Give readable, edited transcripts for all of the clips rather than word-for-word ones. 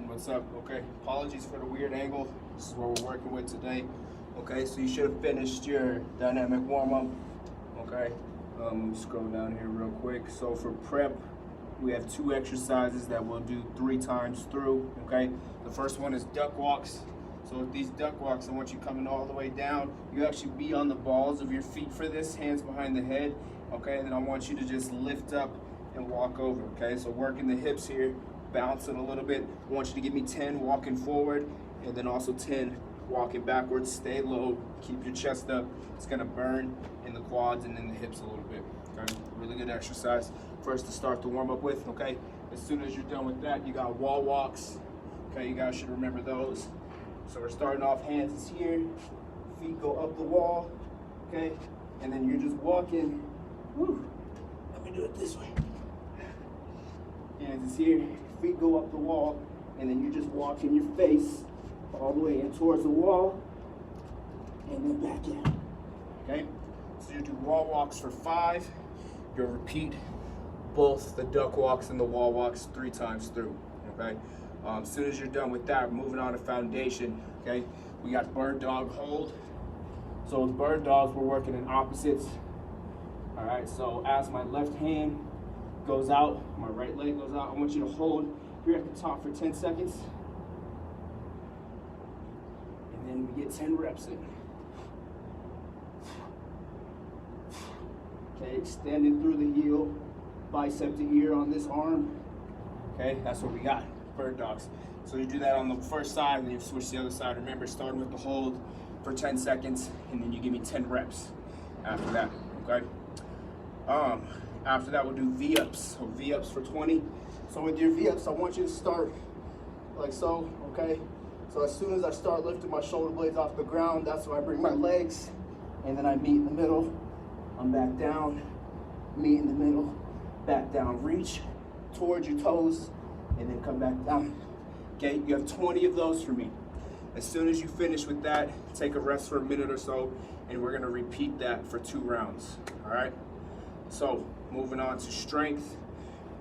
What's up? Okay, apologies for the weird angle. This is what we're working with today. Okay, so you should have finished your dynamic warm-up. Okay, scroll down here real quick. So for prep, we have 2 exercises that we'll do 3 times through. Okay, the first one is duck walks. So with these duck walks, I want you coming all the way down. You actually be on the balls of your feet for this, hands behind the head. Okay, and then I want you to just lift up and walk over. Okay, so working the hips here, bouncing a little bit. I want you to give me 10 walking forward, and then also 10 walking backwards. Stay low, keep your chest up. It's gonna burn in the quads and in the hips a little bit. Okay, really good exercise. First to start to warm up with. Okay, as soon as you're done with that, you got wall walks. Okay, you guys should remember those. So we're starting off, hands is here, feet go up the wall. Okay, and then you're just walking. Woo. Let me do it this way. Hands is here, feet go up the wall, and then you're just walking your face all the way in towards the wall, and then back in. Okay? So you do wall walks for 5. You'll repeat both the duck walks and the wall walks 3 times through. Okay? As soon as you're done with that, moving on to foundation. Okay? We got bird dog hold. So with bird dogs, we're working in opposites. All right, so as my left hand goes out, my right leg goes out, I want you to hold here at the top for 10 seconds. And then we get 10 reps in. Okay, extending through the heel, bicep to ear on this arm. Okay, that's what we got, bird dogs. So you do that on the first side, and then you switch to the other side. Remember, starting with the hold for 10 seconds, and then you give me 10 reps after that, okay? After that, we'll do V-ups. So V-ups for 20. So with your V-ups, I want you to start like so, okay? So as soon as I start lifting my shoulder blades off the ground, that's when I bring my legs, and then I meet in the middle. I'm back down, meet in the middle, back down. Reach towards your toes, and then come back down. Okay, you have 20 of those for me. As soon as you finish with that, take a rest for a minute or so, and we're gonna repeat that for 2 rounds, all right? So moving on to strength.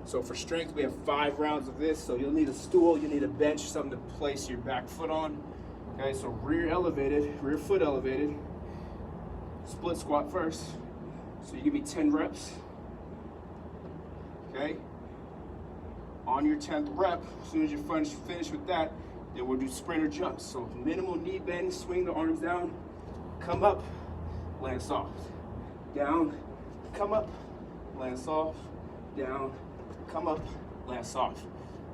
So for strength, we have 5 rounds of this. So you'll need a stool, you need a bench, something to place your back foot on. Okay, so rear foot elevated. Split squat first. So you give me 10 reps. Okay. On your 10th rep, as soon as you finish with that, then we'll do sprinter jumps. So minimal knee bend, swing the arms down, come up, land soft. Down, come up, land soft, down, come up, land soft.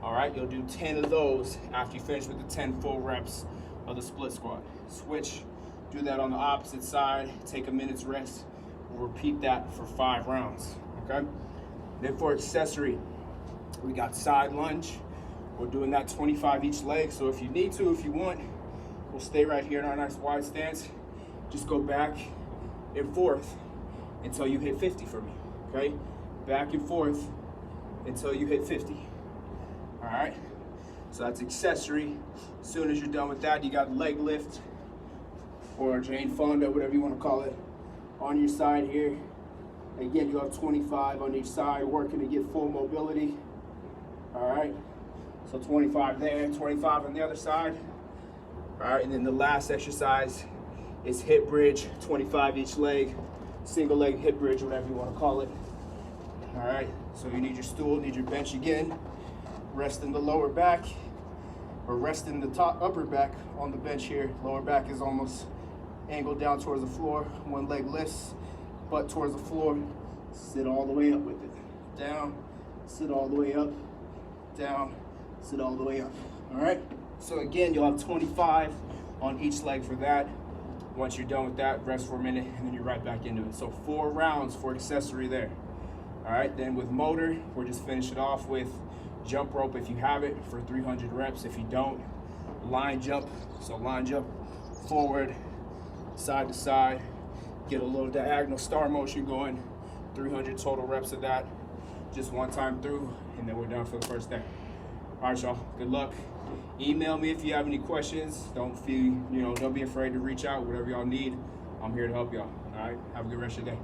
All right, you'll do 10 of those after you finish with the 10 full reps of the split squat. Switch, do that on the opposite side, take a minute's rest. We'll repeat that for 5 rounds, okay? Then for accessory, we got side lunge. We're doing that 25 each leg, so if you need to, if you want, we'll stay right here in our nice wide stance. Just go back and forth until you hit 50 for me, okay? Back and forth until you hit 50, all right? So that's accessory. As soon as you're done with that, you got leg lift, or Jane Fonda, whatever you wanna call it, on your side here. Again, you have 25 on each side, working to get full mobility, all right? So 25 there, 25 on the other side. All right, and then the last exercise is hip bridge, 25 each leg, single leg hip bridge, whatever you want to call it. All right, so you need your stool, need your bench again. Rest in the lower back, or rest in the upper back on the bench here. Lower back is almost angled down towards the floor. One leg lifts, butt towards the floor. Sit all the way up with it. Down, sit all the way up, down, sit all the way up, all right? So again, you'll have 25 on each leg for that. Once you're done with that, rest for a minute, and then you're right back into it. So 4 rounds for accessory there. All right, then with motor, we'll just finish it off with jump rope if you have it for 300 reps. If you don't, line jump. So line jump forward, side to side, get a little diagonal star motion going, 300 total reps of that, just 1 time through, and then we're done for the first day. All right, y'all, good luck. Email me if you have any questions. Don't be afraid to reach out, whatever y'all need. I'm here to help y'all, all right? Have a good rest of your day.